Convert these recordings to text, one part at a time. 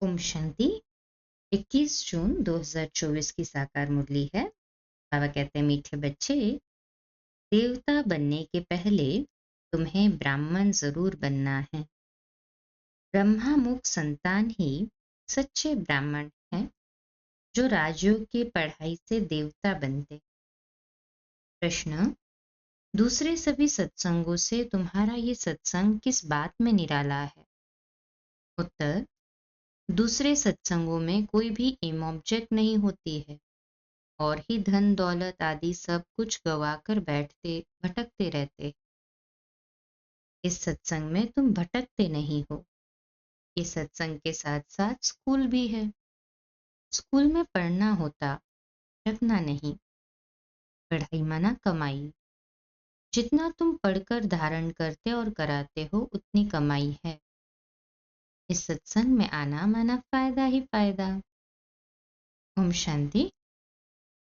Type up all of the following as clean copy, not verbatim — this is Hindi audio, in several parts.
ओम शांति। 21 जून 2024 की साकार मुरली है। बाबा कहते हैं, मीठे बच्चे, देवता बनने के पहले तुम्हें ब्राह्मण जरूर बनना है। ब्रह्मा मुख संतान ही सच्चे ब्राह्मण हैं, जो राजयोग की पढ़ाई से देवता बनते। प्रश्न: दूसरे सभी सत्संगों से तुम्हारा ये सत्संग किस बात में निराला है? उत्तर: दूसरे सत्संगों में कोई भी एम ऑब्जेक्ट नहीं होती है और ही धन दौलत आदि सब कुछ गवाकर भटकते रहते। इस सत्संग में तुम भटकते नहीं हो। ये सत्संग के साथ साथ स्कूल भी है। स्कूल में पढ़ना होता, रखना नहीं। पढ़ाई माना कमाई। जितना तुम पढ़कर धारण करते और कराते हो, उतनी कमाई है। इस सत्संग में आना माना फायदा ही फायदा। ओम शांति।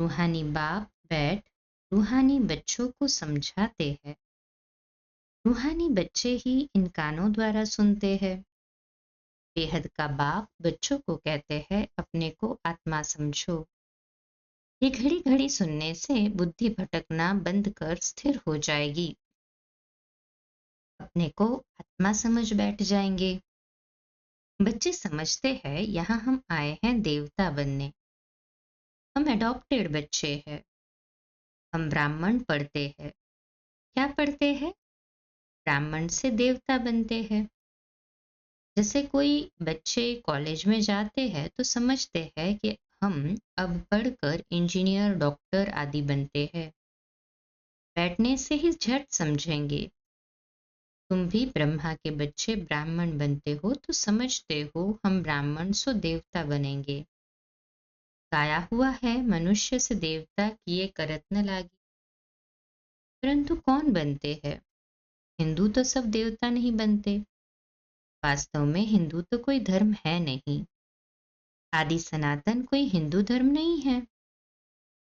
रूहानी बाप बैठ रूहानी बच्चों को समझाते हैं। रूहानी बच्चे ही इन कानों द्वारा सुनते हैं। बेहद का बाप बच्चों को कहते हैं, अपने को आत्मा समझो। ये घड़ी घड़ी सुनने से बुद्धि भटकना बंद कर स्थिर हो जाएगी। अपने को आत्मा समझ बैठ जाएंगे। बच्चे समझते हैं, यहाँ हम आए हैं देवता बनने। हम एडॉप्टेड बच्चे हैं। हम ब्राह्मण पढ़ते हैं। क्या पढ़ते हैं? ब्राह्मण से देवता बनते हैं। जैसे कोई बच्चे कॉलेज में जाते हैं तो समझते हैं कि हम अब पढ़कर इंजीनियर, डॉक्टर आदि बनते हैं। बैठने से ही झट समझेंगे। तुम भी ब्रह्मा के बच्चे ब्राह्मण बनते हो तो समझते हो, हम ब्राह्मण सो देवता बनेंगे। गाया हुआ है, मनुष्य से देवता किए करत न लागी। परंतु कौन बनते हैं? हिंदू तो सब देवता नहीं बनते। वास्तव में हिंदू तो कोई धर्म है नहीं। आदि सनातन कोई हिंदू धर्म नहीं है।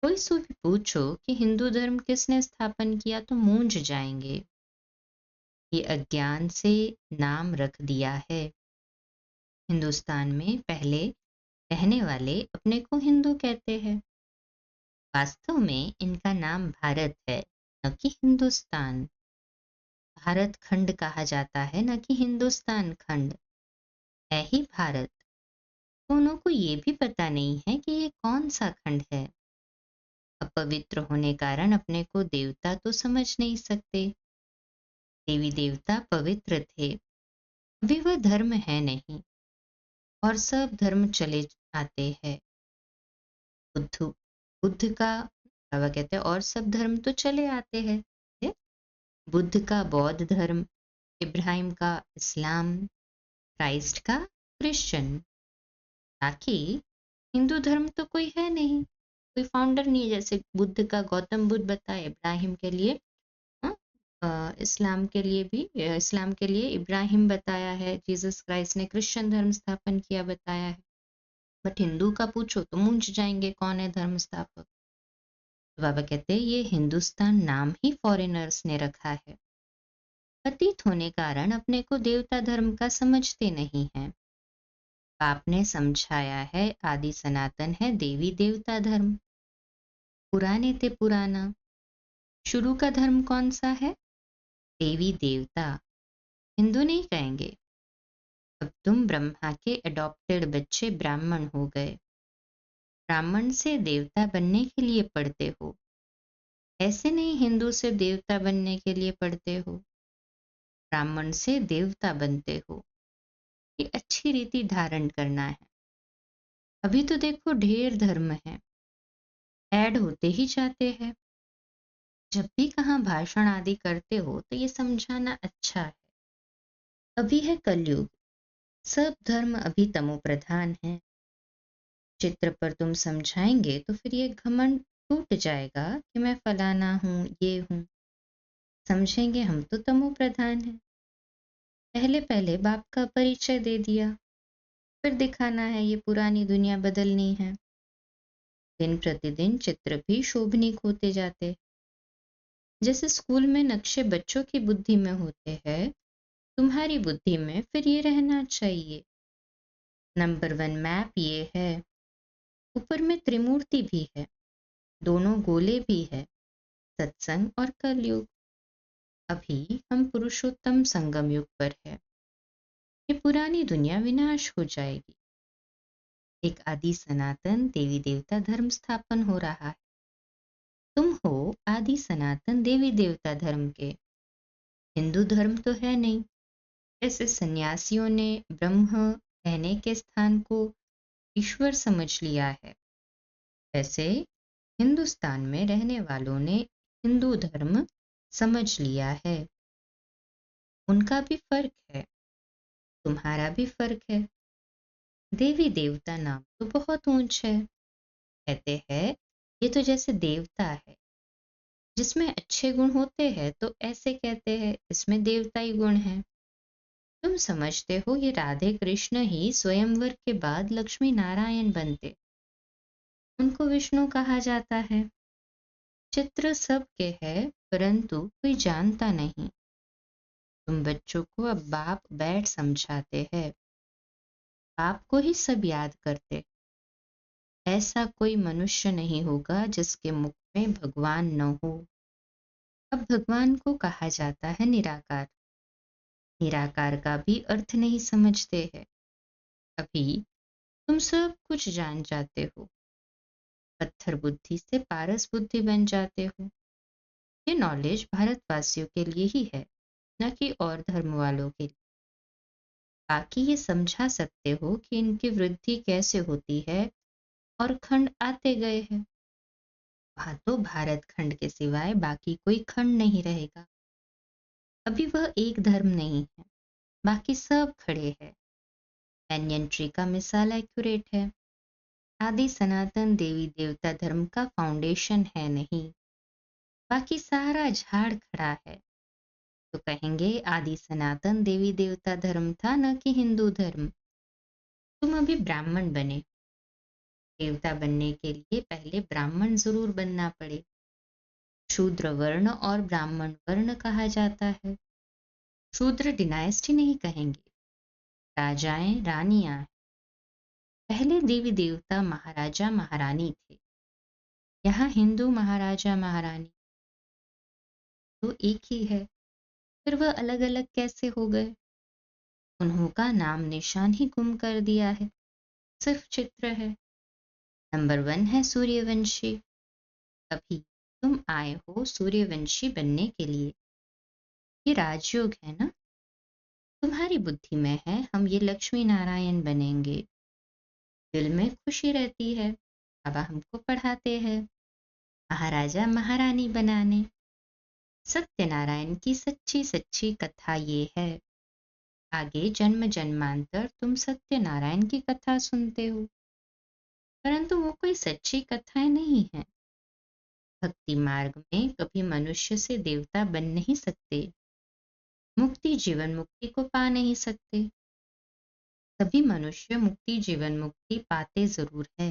कोई से भी पूछो कि हिंदू धर्म किसने स्थापन किया तो मूंझ जाएंगे। ये अज्ञान से नाम रख दिया है। हिंदुस्तान में पहले रहने वाले अपने को हिंदू कहते हैं। वास्तव में इनका नाम भारत है, न कि हिंदुस्तान। भारत खंड कहा जाता है, न कि हिंदुस्तान खंड। है ही भारत। दोनों को ये भी पता नहीं है कि ये कौन सा खंड है। अपवित्र होने कारण अपने को देवता तो समझ नहीं सकते। देवी देवता पवित्र थे, अभी वह धर्म है नहीं और सब धर्म चले आते हैं। बुद्ध बुद्ध का बाबा कहते हैं, और सब धर्म तो चले आते हैं। बुद्ध का बौद्ध धर्म, इब्राहिम का इस्लाम, क्राइस्ट का क्रिश्चियन। ताकि हिंदू धर्म तो कोई है नहीं, कोई फाउंडर नहीं है। जैसे बुद्ध का गौतम बुद्ध बताए, इब्राहिम के लिए इस्लाम के लिए भी इस्लाम के लिए इब्राहिम बताया है। जीसस क्राइस्ट ने क्रिश्चियन धर्म स्थापन किया बताया है। बट हिंदू का पूछो तो मूंझ जाएंगे, कौन है धर्म स्थापक। तो बाबा कहते हैं, ये हिंदुस्तान नाम ही फॉरेनर्स ने रखा है। पतित होने कारण अपने को देवता धर्म का समझते नहीं है। बाप ने समझाया है, आदि सनातन है देवी देवता धर्म। पुराने ते पुराना। शुरू का धर्म कौन सा है? देवी देवता। हिंदू नहीं कहेंगे। अब तुम ब्रह्मा के एडॉप्टेड बच्चे ब्राह्मण हो गए। ब्राह्मण से देवता बनने के लिए पढ़ते हो। ऐसे नहीं हिंदू से देवता बनने के लिए पढ़ते हो। ब्राह्मण से देवता बनते हो। ये अच्छी रीति धारण करना है। अभी तो देखो ढेर धर्म है, ऐड होते ही जाते हैं। जब भी कहाँ भाषण आदि करते हो तो ये समझाना अच्छा है। अभी है कलयुग, सब धर्म अभी तमो प्रधान है। चित्र पर तुम समझाएंगे तो फिर ये घमंड टूट जाएगा कि मैं फलाना हूँ, ये हूँ। समझेंगे हम तो तमो प्रधान है। पहले पहले बाप का परिचय दे दिया, फिर दिखाना है ये पुरानी दुनिया बदलनी है। दिन प्रतिदिन चित्र भी शोभनीक होते जाते। जैसे स्कूल में नक्शे बच्चों की बुद्धि में होते हैं, तुम्हारी बुद्धि में फिर ये रहना चाहिए। नंबर 1 मैप ये है, ऊपर में त्रिमूर्ति भी है, दोनों गोले भी है, सत्संग और कलयुग। अभी हम पुरुषोत्तम संगम युग पर है। ये पुरानी दुनिया विनाश हो जाएगी, एक आदि सनातन देवी देवता धर्म स्थापन हो रहा है। तुम हो आदि सनातन देवी देवता धर्म के। हिंदू धर्म तो है नहीं। ऐसे सन्यासियों ने ब्रह्म कहने के स्थान को ईश्वर समझ लिया है। ऐसे हिंदुस्तान में रहने वालों ने हिंदू धर्म समझ लिया है। उनका भी फर्क है, तुम्हारा भी फर्क है। देवी देवता नाम तो बहुत ऊंच है। कहते हैं ये तो जैसे देवता है, जिसमें अच्छे गुण होते हैं तो ऐसे कहते हैं इसमें देवताई गुण है। तुम समझते हो ये राधे कृष्ण ही स्वयंवर के बाद लक्ष्मी नारायण बनते, उनको विष्णु कहा जाता है। चित्र सबके है परंतु कोई जानता नहीं। तुम बच्चों को अब बाप बैठ समझाते हैं, बाप को ही सब याद करते। ऐसा कोई मनुष्य नहीं होगा जिसके मुख में भगवान न हो। अब भगवान को कहा जाता है निराकार। निराकार का भी अर्थ नहीं समझते हैं। अभी तुम सब कुछ जान जाते हो, पत्थर बुद्धि से पारस बुद्धि बन जाते हो। ये नॉलेज भारतवासियों के लिए ही है, न कि और धर्म वालों के लिए। बाकी ये समझा सकते हो कि इनकी वृद्धि कैसे होती है और खंड आते गए हैं। वहां तो भारत खंड के सिवाय बाकी कोई खंड नहीं रहेगा। अभी वह एक धर्म नहीं है, बाकी सब खड़े हैं। बैंयन ट्री का मिसाल एक्यूरेट है। आदि सनातन देवी देवता धर्म का फाउंडेशन है नहीं, बाकी सारा झाड़ खड़ा है। तो कहेंगे आदि सनातन देवी देवता धर्म था, न कि हिंदू धर्म। तुम अभी ब्राह्मण बने, देवता बनने के लिए पहले ब्राह्मण जरूर बनना पड़े। शूद्र वर्ण और ब्राह्मण वर्ण कहा जाता है। शूद्र डिनाइस्टी नहीं कहेंगे, राजाएं रानियां। पहले देवी देवता महाराजा महारानी थे, यहाँ हिंदू महाराजा महारानी तो एक ही है। फिर वह अलग अलग कैसे हो गए? उन्हों का नाम निशान ही गुम कर दिया है, सिर्फ चित्र है। नंबर 1 है सूर्यवंशी। अभी तुम आए हो सूर्यवंशी बनने के लिए। ये राजयोग है ना, तुम्हारी बुद्धि में है हम ये लक्ष्मी नारायण बनेंगे। दिल में खुशी रहती है, बाबा हमको पढ़ाते हैं महाराजा महारानी बनाने। सत्यनारायण की सच्ची सच्ची कथा ये है। आगे जन्म जन्मांतर तुम सत्यनारायण की कथा सुनते हो, परंतु वो कोई सच्ची कथाएं नहीं है। भक्ति मार्ग में कभी मनुष्य से देवता बन नहीं सकते, मुक्ति जीवन मुक्ति को पा नहीं सकते। सभी मनुष्य मुक्ति जीवन मुक्ति पाते जरूर है,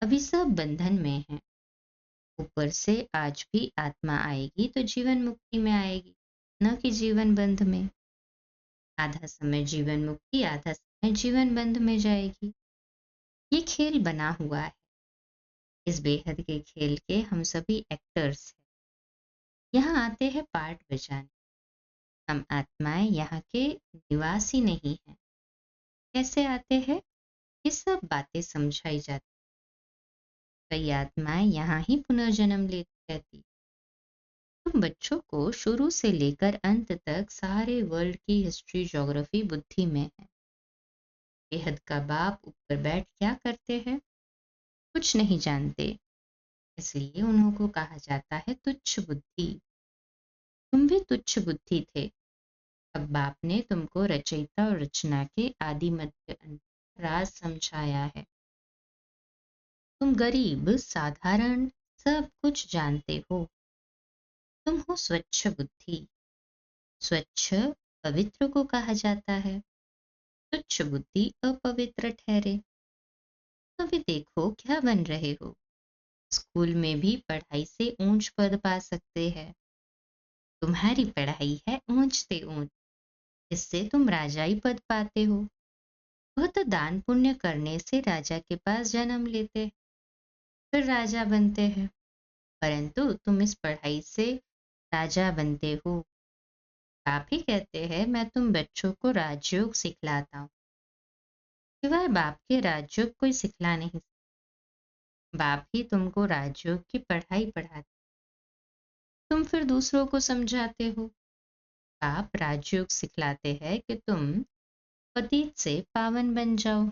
अभी सब बंधन में है। ऊपर से आज भी आत्मा आएगी तो जीवन मुक्ति में आएगी, न कि जीवन बंध में। आधा समय जीवन मुक्ति, आधा समय जीवन बंध में जाएगी। ये खेल बना हुआ है। इस बेहद के खेल के हम सभी एक्टर्स हैं। यहाँ आते हैं पार्ट बजाने। हम आत्माएं यहाँ के निवासी नहीं हैं। कैसे आते हैं? ये सब बातें समझाई जाती। कई आत्माएं यहाँ ही पुनर्जन्म लेती रहती। तुम बच्चों को शुरू से लेकर अंत तक सारे वर्ल्ड की हिस्ट्री ज्योग्राफी बुद्धि में है। बेहद का बाप ऊपर बैठ क्या करते हैं? कुछ नहीं जानते, इसलिए उन्हों को कहा जाता है तुच्छ बुद्धि। तुम भी तुच्छ बुद्धि थे। अब बाप ने तुमको रचयिता और रचना के आदि मध्य अंत राज समझाया है। तुम गरीब साधारण सब कुछ जानते हो। तुम हो स्वच्छ बुद्धि। स्वच्छ पवित्र को कहा जाता है, तुच्छ बुद्धि अपवित्र ठहरे। अभी देखो क्या बन रहे हो। स्कूल में भी पढ़ाई से ऊंच पद पा सकते हैं। तुम्हारी पढ़ाई है ऊंच से ऊंच, इससे तुम राजाई पद पाते हो। वह तो दान पुण्य करने से राजा के पास जन्म लेते हैं, फिर राजा बनते हैं। परंतु तुम इस पढ़ाई से राजा बनते हो। आप ही कहते हैं मैं तुम बच्चों को राजयोग सिखलाता हूँ। सिवाय बाप के राजयोग कोई सिखला नहीं। बाप ही तुमको राजयोग की पढ़ाई पढ़ाते, तुम फिर दूसरों को समझाते हो। बाप राजयोग सिखलाते हैं कि तुम पतित से पावन बन जाओ।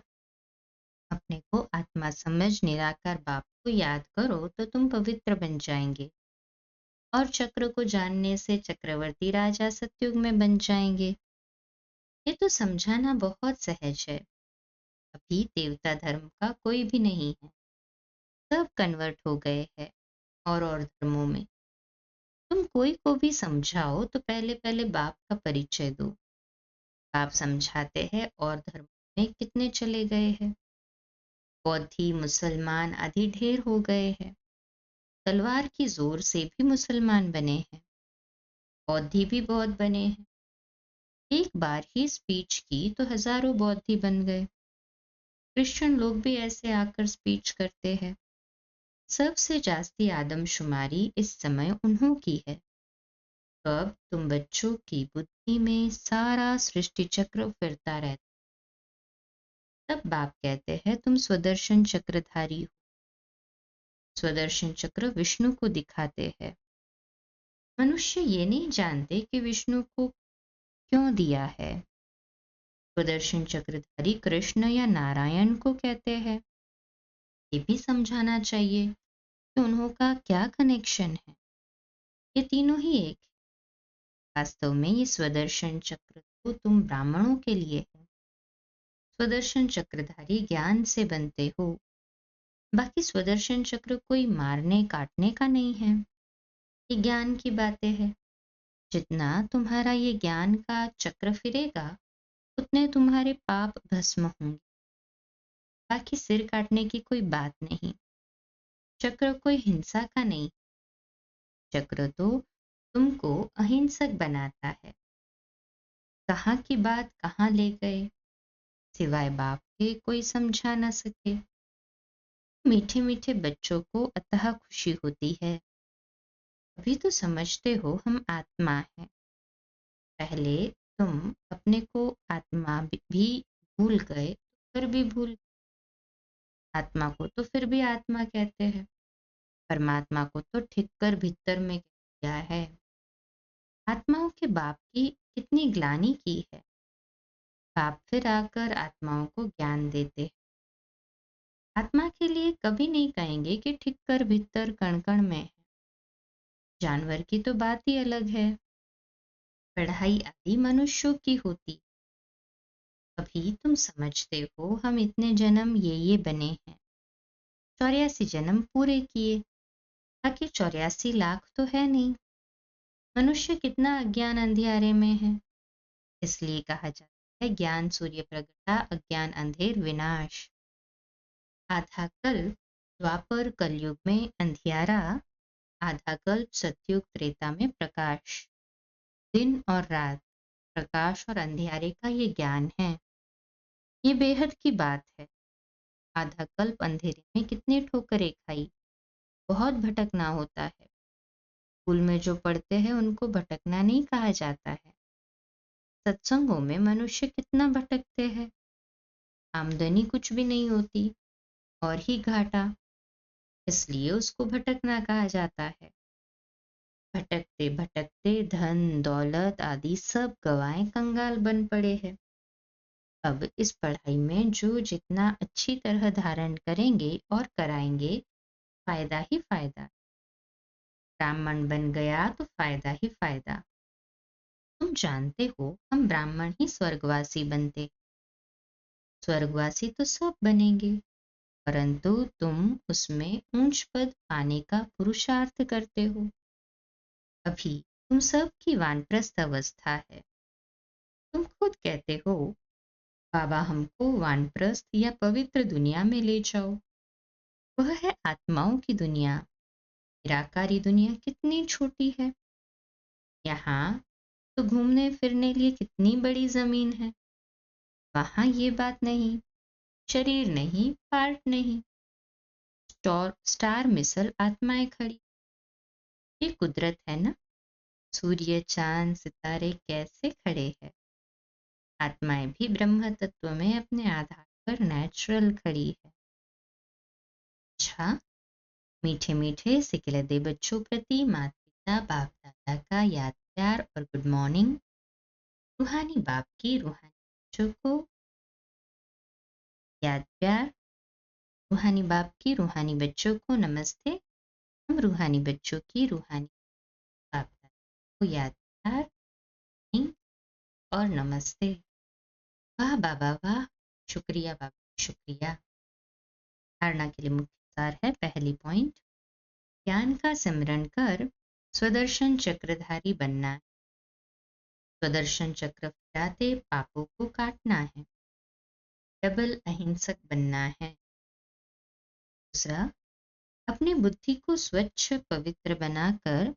अपने को आत्मा समझ निराकार बाप को याद करो तो तुम पवित्र बन जाएंगे, और चक्र को जानने से चक्रवर्ती राजा सतयुग में बन जाएंगे। ये तो समझाना बहुत सहज है। अभी देवता धर्म का कोई भी नहीं है, सब कन्वर्ट हो गए हैं और धर्मों में। तुम कोई को भी समझाओ तो पहले पहले बाप का परिचय दो। बाप समझाते हैं और धर्म में कितने चले गए हैं। बौद्धि मुसलमान आदि ढेर हो गए हैं। तलवार की जोर से भी मुसलमान बने हैं, बौद्धि भी बहुत बने हैं। एक बार ही स्पीच की तो हजारों बौद्धि बन गए। क्रिश्चियन लोग भी ऐसे आकर स्पीच करते हैं। सबसे जास्ती आदमशुमारी इस समय उन्हों की है। अब तुम बच्चों की बुद्धि में सारा सृष्टि चक्र फिरता रहता। तब बाप कहते हैं तुम स्वदर्शन चक्रधारी हो। स्वदर्शन चक्र विष्णु को दिखाते हैं। मनुष्य ये नहीं जानते कि विष्णु को क्यों दिया है। स्वदर्शन चक्रधारी कृष्ण या नारायण को कहते हैं। ये भी समझाना चाहिए कि उन्हों का क्या कनेक्शन है। ये तीनों ही एक है। वास्तव में ये स्वदर्शन चक्र तो तुम ब्राह्मणों के लिए है। स्वदर्शन चक्रधारी ज्ञान से बनते हो। बाकी स्वदर्शन चक्र कोई मारने काटने का नहीं है, ये ज्ञान की बातें है। जितना तुम्हारा ये ज्ञान का चक्र फिरेगा उतने तुम्हारे पाप भस्म होंगे। बाकी सिर काटने की कोई बात नहीं। चक्र कोई हिंसा का नहीं। चक्र तो तुमको अहिंसक बनाता है। कहाँ की बात कहाँ ले गए, सिवाय बाप के कोई समझा न सके। मीठे मीठे बच्चों को अतः खुशी होती है। अभी तो समझते हो हम आत्मा है। पहले तुम अपने को आत्मा भी भूल गए, फिर भी भूल। आत्मा को तो फिर भी आत्मा कहते हैं। परमात्मा को तो ठीक कर भीतर में किया है। आत्माओं के बाप की कितनी ग्लानि की है। बाप फिर आकर आत्माओं को ज्ञान देते हैं। आत्मा के लिए कभी नहीं कहेंगे कि ठीक कर भीतर कण कण में है। जानवर की तो बात ही अलग है। पढ़ाई आदि मनुष्यों की होती। अभी तुम समझते हो हम इतने जन्म ये बने हैं। 84 जन्म पूरे किए, बाकी 84 लाख तो है नहीं। मनुष्य कितना अज्ञान अंधियारे में है। इसलिए कहा जाता है ज्ञान सूर्य प्रगटा अज्ञान अंधेर विनाश। आधा कल्प द्वापर कलयुग में अंधियारा, आधा कल्प सतयुग त्रेता में प्रकाश। दिन और रात, प्रकाश और अंधियारे का ये ज्ञान है। ये बेहद की बात है। आधा कल्प अंधेरे में कितनी ठोकरें खाई, बहुत भटकना होता है। स्कूल में जो पढ़ते हैं उनको भटकना नहीं कहा जाता है। सत्संगों में मनुष्य कितना भटकते हैं। आमदनी कुछ भी नहीं होती और ही घाटा, इसलिए उसको भटकना कहा जाता है। भटकते भटकते धन दौलत आदि सब गवाएं कंगाल बन पड़े हैं। अब इस पढ़ाई में जो जितना अच्छी तरह धारण करेंगे और कराएंगे, फायदा ही फायदा। ब्राह्मण बन गया तो फायदा ही फायदा। तुम जानते हो हम ब्राह्मण ही स्वर्गवासी बनते। स्वर्गवासी तो सब बनेंगे, परंतु तुम उसमें ऊंच पद पाने का पुरुषार्थ करते हो। अभी तुम सब की वानप्रस्थ अवस्था है। तुम खुद कहते हो बाबा हमको वानप्रस्थ या पवित्र दुनिया में ले जाओ। वह है आत्माओं की दुनिया। निराकारी दुनिया कितनी छोटी है। यहाँ तो घूमने फिरने लिए कितनी बड़ी जमीन है। वहां ये बात नहीं, शरीर नहीं, पार्ट नहीं। स्टार मिसल आत्माएं खड़ी। ये कुदरत है ना। सूर्य, चांद, सितारे कैसे खड़े हैं। आत्माएं भी ब्रह्म तत्व में अपने आधार पर नेचुरल खड़ी है। अच्छा, मीठे मीठे सिकिलदे बच्चों प्रति माता पिता बाप दादा का याद प्यार और गुड मॉर्निंग। रूहानी बाप की रूहानी बच्चों को याद प्यार। रूहानी बाप की रूहानी बच्चों को नमस्ते। हम रूहानी बच्चों की रूहानी बाप दादा को याद प्यार और नमस्ते। वाह बाबा वाह, शुक्रिया बाबा शुक्रिया। धारणा के लिए मुख्य सार है। पहली पॉइंट, ज्ञान का सिमरन कर स्वदर्शन चक्रधारी बनना है। स्वदर्शन चक्र फिराते पापों को काटना है। डबल अहिंसक बनना है। दूसरा, अपनी बुद्धि को स्वच्छ पवित्र बनाकर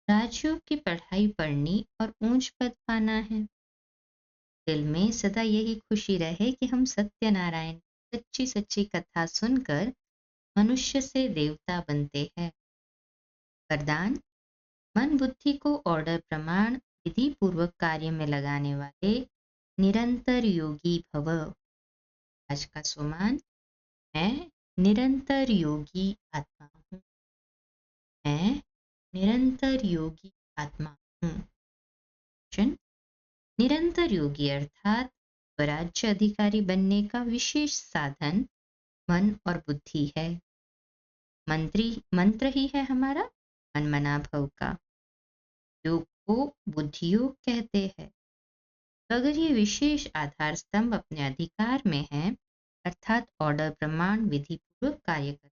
राजयोग की पढ़ाई पढ़नी और ऊंच पद पाना है। दिल में सदा यही खुशी रहे कि हम सत्यनारायण सच्ची सच्ची कथा सुनकर मनुष्य से देवता बनते हैं। वरदान, मन बुद्धि को ऑर्डर प्रमाण विधि पूर्वक कार्य में लगाने वाले निरंतर योगी भव। आज का सुमान, मैं निरंतर योगी आत्मा हूँ। मैं निरंतर योगी आत्मा हूँ। निरंतर योगी अर्थात स्वराज्य अधिकारी बनने का विशेष साधन मन और बुद्धि है। मंत्र ही है हमारा मनमना भव का। योग को बुद्धि योग कहते हैं। तो अगर ये विशेष आधार स्तंभ अपने अधिकार में है, अर्थात ऑर्डर प्रमाण विधि पूर्वक कार्य कर,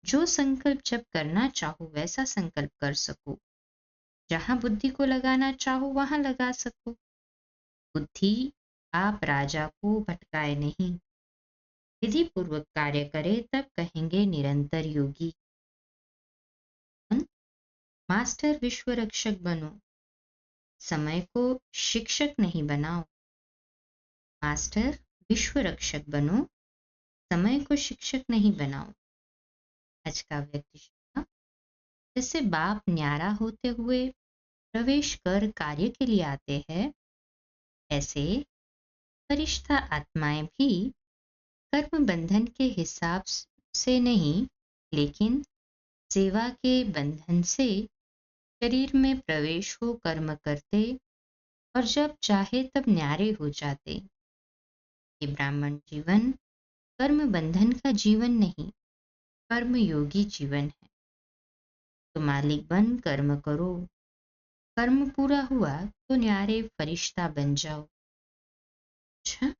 जो संकल्प जब करना चाहो वैसा संकल्प कर सको, जहां बुद्धि को लगाना चाहो वहां लगा सको। बुद्धि आप राजा को भटकाए नहीं, विधि पूर्वक कार्य करे तब कहेंगे निरंतर योगी। मास्टर विश्व रक्षक बनो, समय को शिक्षक नहीं बनाओ। मास्टर विश्व रक्षक बनो, समय को शिक्षक नहीं बनाओ। आज का व्यक्ति जैसे बाप न्यारा होते हुए प्रवेश कर कार्य के लिए आते हैं, ऐसे फरिश्ता आत्माएं भी कर्म बंधन के हिसाब से नहीं, लेकिन सेवा के बंधन से शरीर में प्रवेश हो कर्म करते और जब चाहे तब न्यारे हो जाते। ये ब्राह्मण जीवन कर्म बंधन का जीवन नहीं, कर्म योगी जीवन है। तो मालिक बन कर्म करो, कर्म पूरा हुआ तो न्यारे फरिश्ता बन जाओ। अच्छा,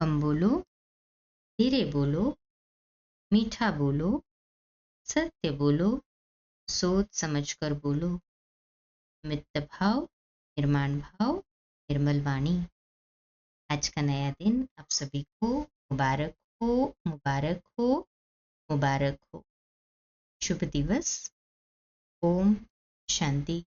हम बोलो, धीरे बोलो, मीठा बोलो, सत्य बोलो, सोच समझकर बोलो। मित्र भाव, निर्माण भाव, निर्मल वाणी। आज का नया दिन आप सभी को मुबारक हो, मुबारक हो, मुबारक हो। शुभ दिवस। ओम शांति।